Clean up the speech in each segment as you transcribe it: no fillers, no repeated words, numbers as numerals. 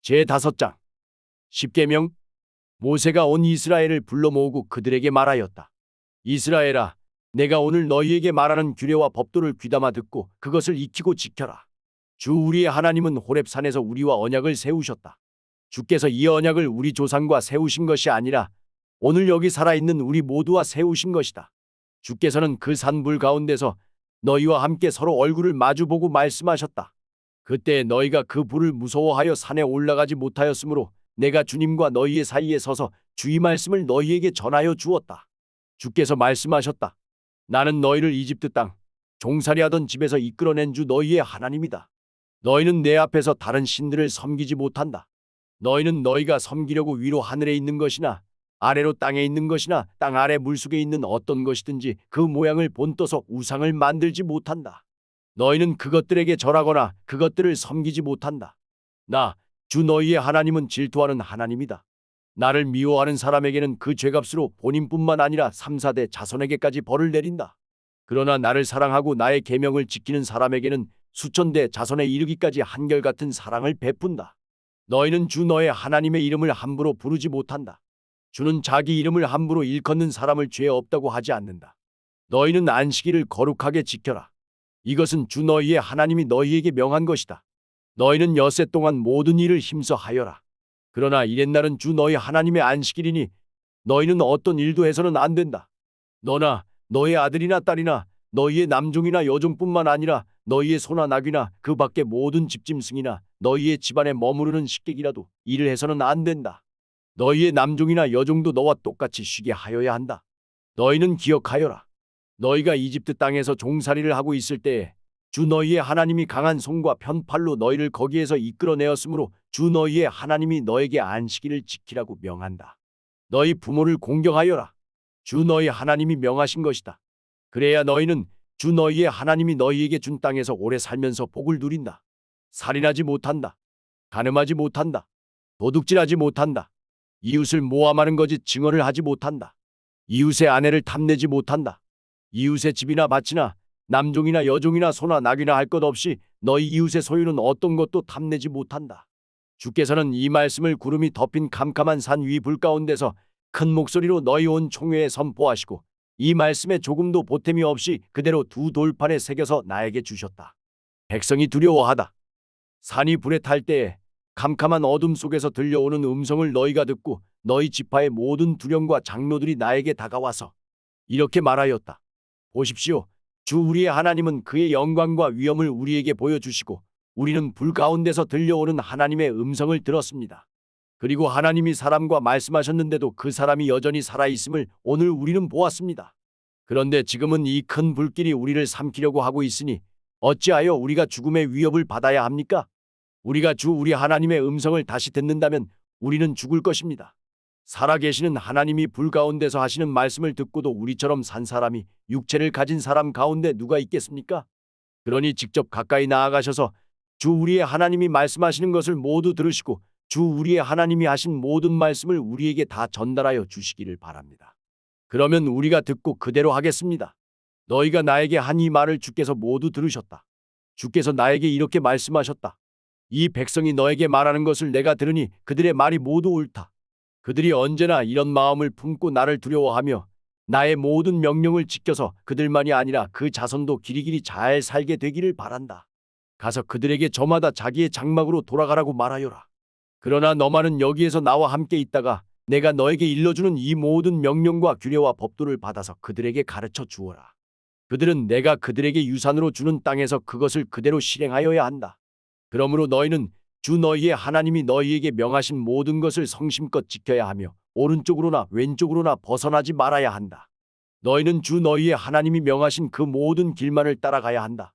제5장 십계명. 모세가 온 이스라엘을 불러 모으고 그들에게 말하였다. 이스라엘아, 내가 오늘 너희에게 말하는 규례와 법도를 귀담아 듣고 그것을 익히고 지켜라. 주 우리의 하나님은 호렙산에서 우리와 언약을 세우셨다. 주께서 이 언약을 우리 조상과 세우신 것이 아니라 오늘 여기 살아있는 우리 모두와 세우신 것이다. 주께서는 그 산불 가운데서 너희와 함께 서로 얼굴을 마주보고 말씀하셨다. 그때 너희가 그 불을 무서워하여 산에 올라가지 못하였으므로 내가 주님과 너희의 사이에 서서 주의 말씀을 너희에게 전하여 주었다. 주께서 말씀하셨다. 나는 너희를 이집트 땅 종살이하던 집에서 이끌어낸 주 너희의 하나님이다. 너희는 내 앞에서 다른 신들을 섬기지 못한다. 너희는 너희가 섬기려고 위로 하늘에 있는 것이나 아래로 땅에 있는 것이나 땅 아래 물속에 있는 어떤 것이든지 그 모양을 본떠서 우상을 만들지 못한다. 너희는 그것들에게 절하거나 그것들을 섬기지 못한다. 나, 주 너희의 하나님은 질투하는 하나님이다. 나를 미워하는 사람에게는 그 죄값으로 본인뿐만 아니라 3, 4대 자손에게까지 벌을 내린다. 그러나 나를 사랑하고 나의 계명을 지키는 사람에게는 수천 대 자손에 이르기까지 한결같은 사랑을 베푼다. 너희는 주 너의 하나님의 이름을 함부로 부르지 못한다. 주는 자기 이름을 함부로 일컫는 사람을 죄 없다고 하지 않는다. 너희는 안식일을 거룩하게 지켜라. 이것은 주 너희의 하나님이 너희에게 명한 것이다. 너희는 엿새 동안 모든 일을 힘써 하여라. 그러나 이튿날은 주 너희 하나님의 안식일이니 너희는 어떤 일도 해서는 안 된다. 너나 너의 아들이나 딸이나 너희의 남종이나 여종뿐만 아니라 너희의 소나 나귀나 그 밖의 모든 집짐승이나 너희의 집안에 머무르는 식객이라도 일을 해서는 안 된다. 너희의 남종이나 여종도 너와 똑같이 쉬게 하여야 한다. 너희는 기억하여라. 너희가 이집트 땅에서 종살이를 하고 있을 때에 주 너희의 하나님이 강한 손과 편팔로 너희를 거기에서 이끌어내었으므로 주 너희의 하나님이 너에게 안식일을 지키라고 명한다. 너희 부모를 공경하여라. 주 너희 하나님이 명하신 것이다. 그래야 너희는 주 너희의 하나님이 너희에게 준 땅에서 오래 살면서 복을 누린다. 살인하지 못한다. 간음하지 못한다. 도둑질하지 못한다. 이웃을 모함하는 거짓 증언을 하지 못한다. 이웃의 아내를 탐내지 못한다. 이웃의 집이나 밭이나 남종이나 여종이나 소나 나귀나 할 것 없이 너희 이웃의 소유는 어떤 것도 탐내지 못한다. 주께서는 이 말씀을 구름이 덮인 캄캄한 산 위 불 가운데서 큰 목소리로 너희 온 총회에 선포하시고 이 말씀에 조금도 보탬이 없이 그대로 두 돌판에 새겨서 나에게 주셨다. 백성이 두려워하다. 산이 불에 탈 때에 캄캄한 어둠 속에서 들려오는 음성을 너희가 듣고 너희 지파의 모든 두령과 장로들이 나에게 다가와서 이렇게 말하였다. 보십시오. 주 우리의 하나님은 그의 영광과 위엄을 우리에게 보여주시고 우리는 불 가운데서 들려오는 하나님의 음성을 들었습니다. 그리고 하나님이 사람과 말씀하셨는데도 그 사람이 여전히 살아있음을 오늘 우리는 보았습니다. 그런데 지금은 이 큰 불길이 우리를 삼키려고 하고 있으니 어찌하여 우리가 죽음의 위협을 받아야 합니까? 우리가 주 우리 하나님의 음성을 다시 듣는다면 우리는 죽을 것입니다. 살아계시는 하나님이 불 가운데서 하시는 말씀을 듣고도 우리처럼 산 사람이 육체를 가진 사람 가운데 누가 있겠습니까? 그러니 직접 가까이 나아가셔서 주 우리의 하나님이 말씀하시는 것을 모두 들으시고 주 우리의 하나님이 하신 모든 말씀을 우리에게 다 전달하여 주시기를 바랍니다. 그러면 우리가 듣고 그대로 하겠습니다. 너희가 나에게 한 이 말을 주께서 모두 들으셨다. 주께서 나에게 이렇게 말씀하셨다. 이 백성이 너에게 말하는 것을 내가 들으니 그들의 말이 모두 옳다. 그들이 언제나 이런 마음을 품고 나를 두려워하며 나의 모든 명령을 지켜서 그들만이 아니라 그 자손도 길이길이 잘 살게 되기를 바란다. 가서 그들에게 저마다 자기의 장막으로 돌아가라고 말하여라. 그러나 너만은 여기에서 나와 함께 있다가 내가 너에게 일러주는 이 모든 명령과 규례와 법도를 받아서 그들에게 가르쳐 주어라. 그들은 내가 그들에게 유산으로 주는 땅에서 그것을 그대로 실행하여야 한다. 그러므로 너희는 주 너희의 하나님이 너희에게 명하신 모든 것을 성심껏 지켜야 하며 오른쪽으로나 왼쪽으로나 벗어나지 말아야 한다. 너희는 주 너희의 하나님이 명하신 그 모든 길만을 따라가야 한다.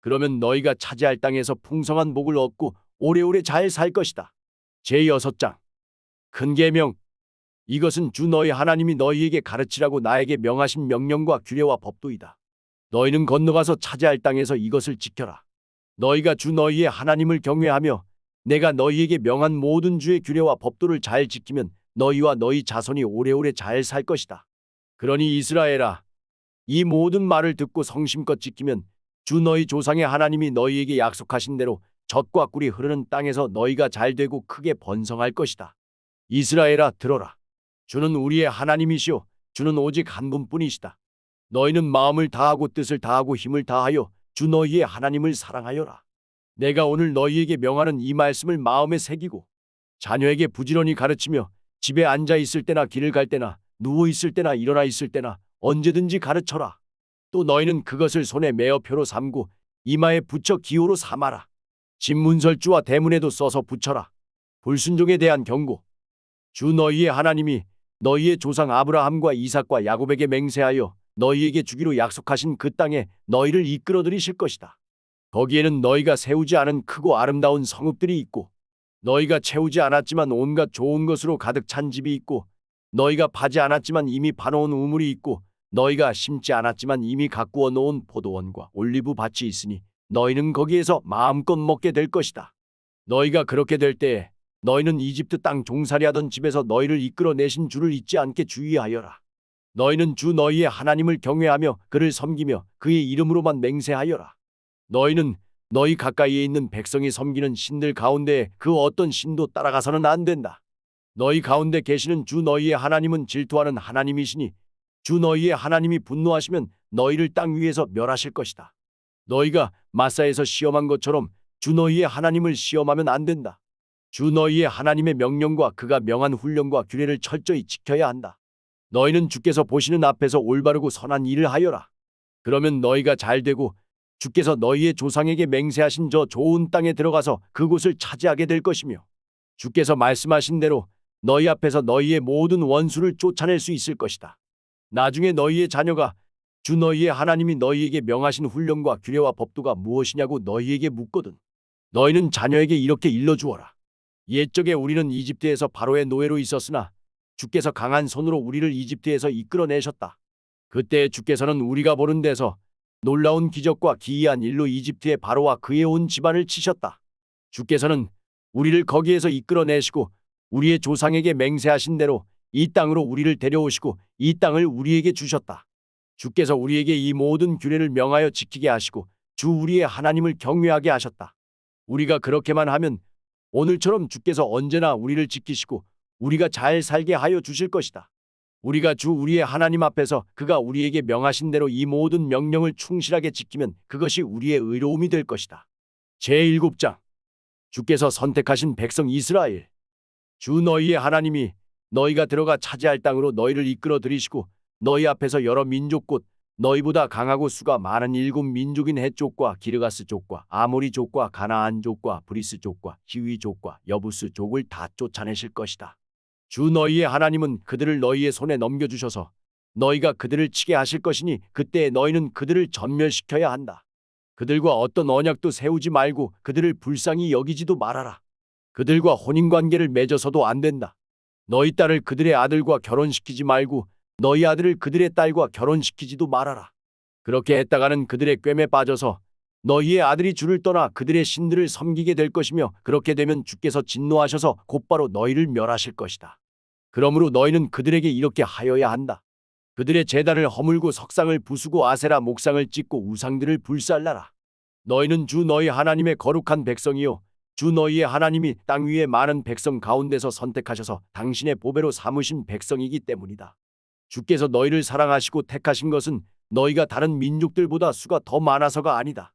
그러면 너희가 차지할 땅에서 풍성한 복을 얻고 오래오래 잘 살 것이다. 제6장 큰 계명. 이것은 주 너희 하나님이 너희에게 가르치라고 나에게 명하신 명령과 규례와 법도이다. 너희는 건너가서 차지할 땅에서 이것을 지켜라. 너희가 주 너희의 하나님을 경외하며 내가 너희에게 명한 모든 주의 규례와 법도를 잘 지키면 너희와 너희 자손이 오래오래 잘 살 것이다. 그러니 이스라엘아, 이 모든 말을 듣고 성심껏 지키면 주 너희 조상의 하나님이 너희에게 약속하신 대로 젖과 꿀이 흐르는 땅에서 너희가 잘되고 크게 번성할 것이다. 이스라엘아 들어라. 주는 우리의 하나님이시오. 주는 오직 한 분뿐이시다. 너희는 마음을 다하고 뜻을 다하고 힘을 다하여 주 너희의 하나님을 사랑하여라. 내가 오늘 너희에게 명하는 이 말씀을 마음에 새기고 자녀에게 부지런히 가르치며 집에 앉아 있을 때나 길을 갈 때나 누워 있을 때나 일어나 있을 때나 언제든지 가르쳐라. 또 너희는 그것을 손에 메어 표로 삼고 이마에 붙여 기호로 삼아라. 집문설주와 대문에도 써서 붙여라. 불순종에 대한 경고. 주 너희의 하나님이 너희의 조상 아브라함과 이삭과 야곱에게 맹세하여 너희에게 주기로 약속하신 그 땅에 너희를 이끌어 들이실 것이다. 거기에는 너희가 세우지 않은 크고 아름다운 성읍들이 있고 너희가 채우지 않았지만 온갖 좋은 것으로 가득 찬 집이 있고 너희가 파지 않았지만 이미 파놓은 우물이 있고 너희가 심지 않았지만 이미 가꾸어 놓은 포도원과 올리브 밭이 있으니 너희는 거기에서 마음껏 먹게 될 것이다. 너희가 그렇게 될 때에 너희는 이집트 땅 종살이하던 집에서 너희를 이끌어 내신 주를 잊지 않게 주의하여라. 너희는 주 너희의 하나님을 경외하며 그를 섬기며 그의 이름으로만 맹세하여라. 너희는 너희 가까이에 있는 백성이 섬기는 신들 가운데에 그 어떤 신도 따라가서는 안 된다. 너희 가운데 계시는 주 너희의 하나님은 질투하는 하나님이시니 주 너희의 하나님이 분노하시면 너희를 땅 위에서 멸하실 것이다. 너희가 마사에서 시험한 것처럼 주 너희의 하나님을 시험하면 안 된다. 주 너희의 하나님의 명령과 그가 명한 훈령과 규례를 철저히 지켜야 한다. 너희는 주께서 보시는 앞에서 올바르고 선한 일을 하여라. 그러면 너희가 잘되고 주께서 너희의 조상에게 맹세하신 저 좋은 땅에 들어가서 그곳을 차지하게 될 것이며 주께서 말씀하신 대로 너희 앞에서 너희의 모든 원수를 쫓아낼 수 있을 것이다. 나중에 너희의 자녀가 주 너희의 하나님이 너희에게 명하신 훈령과 규례와 법도가 무엇이냐고 너희에게 묻거든 너희는 자녀에게 이렇게 일러주어라. 옛적에 우리는 이집트에서 바로의 노예로 있었으나 주께서 강한 손으로 우리를 이집트에서 이끌어내셨다. 그때 주께서는 우리가 보는 데서 놀라운 기적과 기이한 일로 이집트의 바로와 그의 온 집안을 치셨다. 주께서는 우리를 거기에서 이끌어내시고 우리의 조상에게 맹세하신 대로 이 땅으로 우리를 데려오시고 이 땅을 우리에게 주셨다. 주께서 우리에게 이 모든 규례를 명하여 지키게 하시고 주 우리의 하나님을 경외하게 하셨다. 우리가 그렇게만 하면 오늘처럼 주께서 언제나 우리를 지키시고 우리가 잘 살게 하여 주실 것이다. 우리가 주 우리의 하나님 앞에서 그가 우리에게 명하신 대로 이 모든 명령을 충실하게 지키면 그것이 우리의 의로움이 될 것이다. 제7장 주께서 선택하신 백성 이스라엘. 주 너희의 하나님이 너희가 들어가 차지할 땅으로 너희를 이끌어 들이시고 너희 앞에서 여러 민족 곧 너희보다 강하고 수가 많은 7민족인 헷족과 기르가스족과 아모리족과 가나안족과 브리스족과 히위족과 여부스족을 다 쫓아내실 것이다. 주 너희의 하나님은 그들을 너희의 손에 넘겨주셔서 너희가 그들을 치게 하실 것이니 그때 너희는 그들을 전멸시켜야 한다. 그들과 어떤 언약도 세우지 말고 그들을 불쌍히 여기지도 말아라. 그들과 혼인관계를 맺어서도 안 된다. 너희 딸을 그들의 아들과 결혼시키지 말고 너희 아들을 그들의 딸과 결혼시키지도 말아라. 그렇게 했다가는 그들의 꿰매 빠져서 너희의 아들이 주를 떠나 그들의 신들을 섬기게 될 것이며 그렇게 되면 주께서 진노하셔서 곧바로 너희를 멸하실 것이다. 그러므로 너희는 그들에게 이렇게 하여야 한다. 그들의 제단을 허물고 석상을 부수고 아세라 목상을 찍고 우상들을 불살라라. 너희는 주 너희 하나님의 거룩한 백성이요 주 너희의 하나님이 땅 위의 많은 백성 가운데서 선택하셔서 당신의 보배로 삼으신 백성이기 때문이다. 주께서 너희를 사랑하시고 택하신 것은 너희가 다른 민족들보다 수가 더 많아서가 아니다.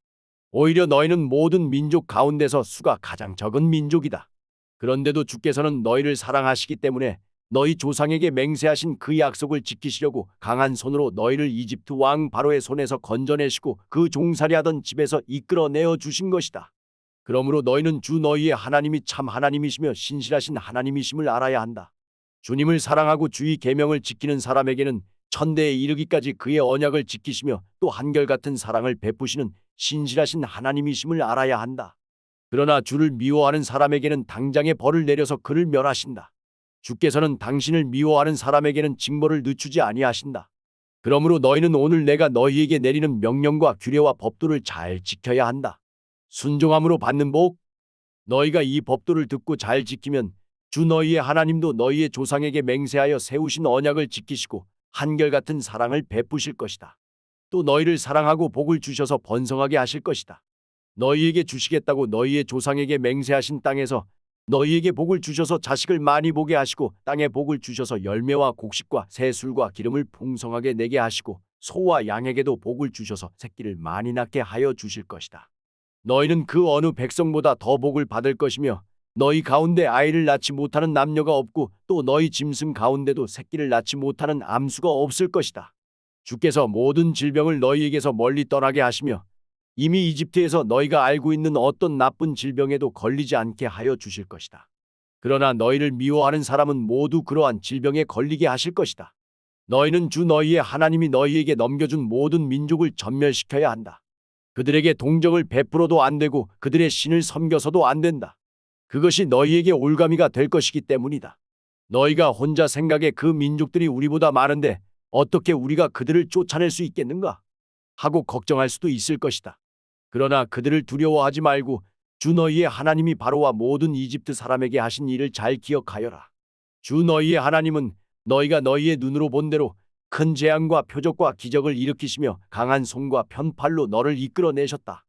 오히려 너희는 모든 민족 가운데서 수가 가장 적은 민족이다. 그런데도 주께서는 너희를 사랑하시기 때문에 너희 조상에게 맹세하신 그 약속을 지키시려고 강한 손으로 너희를 이집트 왕 바로의 손에서 건져내시고 그 종살이하던 집에서 이끌어내어 주신 것이다. 그러므로 너희는 주 너희의 하나님이 참 하나님이시며 신실하신 하나님이심을 알아야 한다. 주님을 사랑하고 주의 계명을 지키는 사람에게는 천대에 이르기까지 그의 언약을 지키시며 또 한결같은 사랑을 베푸시는 신실하신 하나님이심을 알아야 한다. 그러나 주를 미워하는 사람에게는 당장에 벌을 내려서 그를 멸하신다. 주께서는 당신을 미워하는 사람에게는 징벌을 늦추지 아니하신다. 그러므로 너희는 오늘 내가 너희에게 내리는 명령과 규례와 법도를 잘 지켜야 한다. 순종함으로 받는 복. 너희가 이 법도를 듣고 잘 지키면 주 너희의 하나님도 너희의 조상에게 맹세하여 세우신 언약을 지키시고 한결같은 사랑을 베푸실 것이다. 또 너희를 사랑하고 복을 주셔서 번성하게 하실 것이다. 너희에게 주시겠다고 너희의 조상에게 맹세하신 땅에서 너희에게 복을 주셔서 자식을 많이 보게 하시고 땅에 복을 주셔서 열매와 곡식과 새 술과 기름을 풍성하게 내게 하시고 소와 양에게도 복을 주셔서 새끼를 많이 낳게 하여 주실 것이다. 너희는 그 어느 백성보다 더 복을 받을 것이며 너희 가운데 아이를 낳지 못하는 남녀가 없고 또 너희 짐승 가운데도 새끼를 낳지 못하는 암수가 없을 것이다. 주께서 모든 질병을 너희에게서 멀리 떠나게 하시며 이미 이집트에서 너희가 알고 있는 어떤 나쁜 질병에도 걸리지 않게 하여 주실 것이다. 그러나 너희를 미워하는 사람은 모두 그러한 질병에 걸리게 하실 것이다. 너희는 주 너희의 하나님이 너희에게 넘겨준 모든 민족을 전멸시켜야 한다. 그들에게 동정을 베풀어도 안 되고 그들의 신을 섬겨서도 안 된다. 그것이 너희에게 올가미가 될 것이기 때문이다. 너희가 혼자 생각에 그 민족들이 우리보다 많은데 어떻게 우리가 그들을 쫓아낼 수 있겠는가? 하고 걱정할 수도 있을 것이다. 그러나 그들을 두려워하지 말고 주 너희의 하나님이 바로와 모든 이집트 사람에게 하신 일을 잘 기억하여라. 주 너희의 하나님은 너희가 너희의 눈으로 본 대로 큰 재앙과 표적과 기적을 일으키시며 강한 손과 편팔로 너를 이끌어내셨다.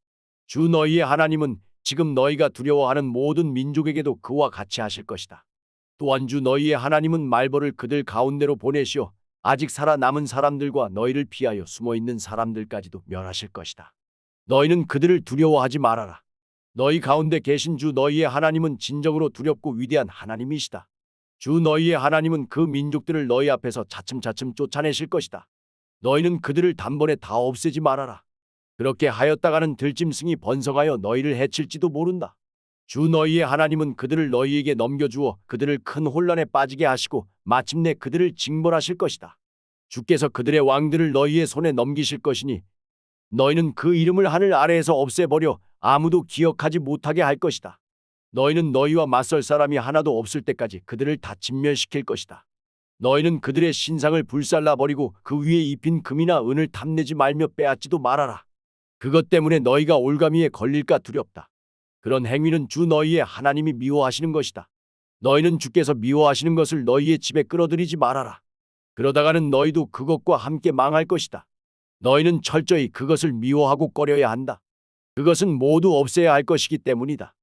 주 너희의 하나님은 지금 너희가 두려워하는 모든 민족에게도 그와 같이 하실 것이다. 또한 주 너희의 하나님은 말벌을 그들 가운데로 보내시어 아직 살아남은 사람들과 너희를 피하여 숨어있는 사람들까지도 멸하실 것이다. 너희는 그들을 두려워하지 말아라. 너희 가운데 계신 주 너희의 하나님은 진정으로 두렵고 위대한 하나님이시다. 주 너희의 하나님은 그 민족들을 너희 앞에서 차츰차츰 쫓아내실 것이다. 너희는 그들을 단번에 다 없애지 말아라. 그렇게 하였다가는 들짐승이 번성하여 너희를 해칠지도 모른다. 주 너희의 하나님은 그들을 너희에게 넘겨주어 그들을 큰 혼란에 빠지게 하시고 마침내 그들을 징벌하실 것이다. 주께서 그들의 왕들을 너희의 손에 넘기실 것이니 너희는 그 이름을 하늘 아래에서 없애버려 아무도 기억하지 못하게 할 것이다. 너희는 너희와 맞설 사람이 하나도 없을 때까지 그들을 다 진멸시킬 것이다. 너희는 그들의 신상을 불살라버리고 그 위에 입힌 금이나 은을 탐내지 말며 빼앗지도 말아라. 그것 때문에 너희가 올가미에 걸릴까 두렵다. 그런 행위는 주 너희의 하나님이 미워하시는 것이다. 너희는 주께서 미워하시는 것을 너희의 집에 끌어들이지 말아라. 그러다가는 너희도 그것과 함께 망할 것이다. 너희는 철저히 그것을 미워하고 꺼려야 한다. 그것은 모두 없애야 할 것이기 때문이다.